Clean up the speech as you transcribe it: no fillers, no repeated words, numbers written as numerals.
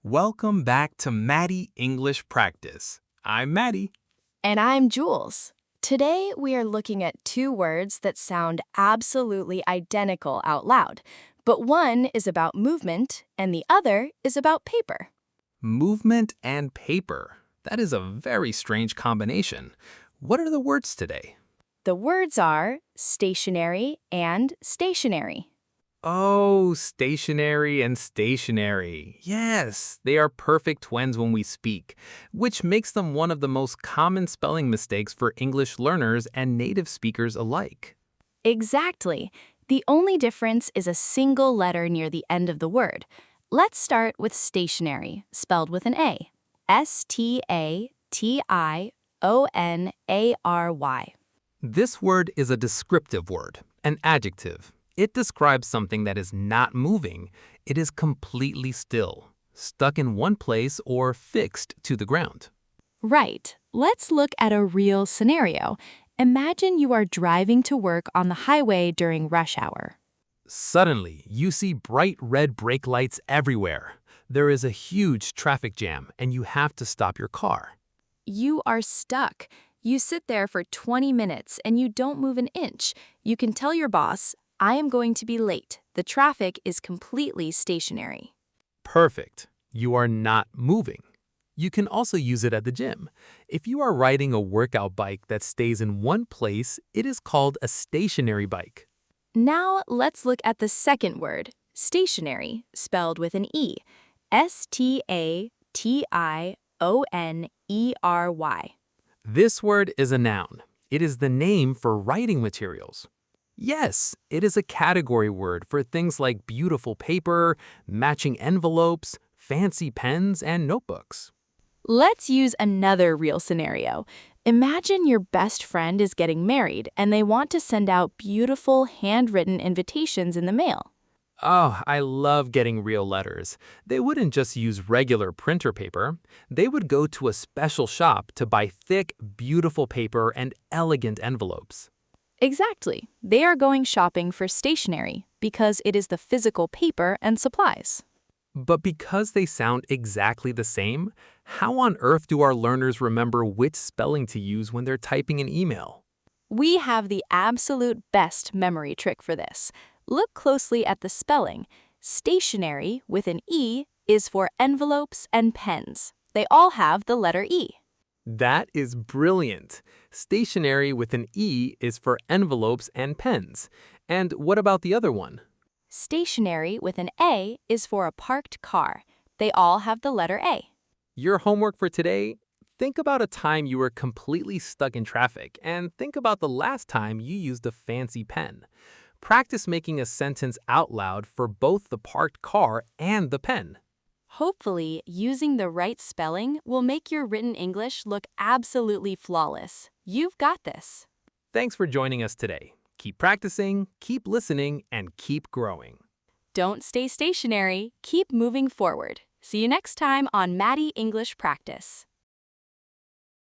Welcome back to Mady English Practice. I'm Mady. And I'm Jules. Today we are looking at two words that sound absolutely identical out loud, but one is about movement and the other is about paper. Movement and paper. That is a very strange combination. What are the words today? The words are stationary and stationary. Oh, stationary and stationary. Yes, they are perfect twins when we speak, which makes them one of the most common spelling mistakes for English learners and native speakers alike. Exactly. The only difference is a single letter near the end of the word. Let's start with stationary, spelled with an A. Stationary. This word is a descriptive word, an adjective. It describes something that is not moving. It is completely still, stuck in one place or fixed to the ground. Right. Let's look at a real scenario. Imagine you are driving to work on the highway during rush hour. Suddenly, you see bright red brake lights everywhere. There is a huge traffic jam, and you have to stop your car. You are stuck. You sit there for 20 minutes and you don't move an inch. You can tell your boss, I am going to be late. The traffic is completely stationary. Perfect. You are not moving. You can also use it at the gym. If you are riding a workout bike that stays in one place, it is called a stationary bike. Now let's look at the second word, stationary, spelled with an E. Stationery. This word is a noun. It is the name for writing materials. Yes, it is a category word for things like beautiful paper, matching envelopes, fancy pens, and notebooks. Let's use another real scenario. Imagine your best friend is getting married and they want to send out beautiful handwritten invitations in the mail. Oh, I love getting real letters. They wouldn't just use regular printer paper. They would go to a special shop to buy thick, beautiful paper and elegant envelopes. Exactly. They are going shopping for stationery because it is the physical paper and supplies. But because they sound exactly the same, how on earth do our learners remember which spelling to use when they're typing an email? We have the absolute best memory trick for this. Look closely at the spelling. Stationery with an E is for envelopes and pens. They all have the letter E. That is brilliant. Stationery with an E is for envelopes and pens. And what about the other one? Stationery with an A is for a parked car. They all have the letter A. Your homework for today? Think about a time you were completely stuck in traffic and think about the last time you used a fancy pen. Practice making a sentence out loud for both the parked car and the pen. Hopefully, using the right spelling will make your written English look absolutely flawless. You've got this. Thanks for joining us today. Keep practicing, keep listening, and keep growing. Don't stay stationary. Keep moving forward. See you next time on Mady English Practice.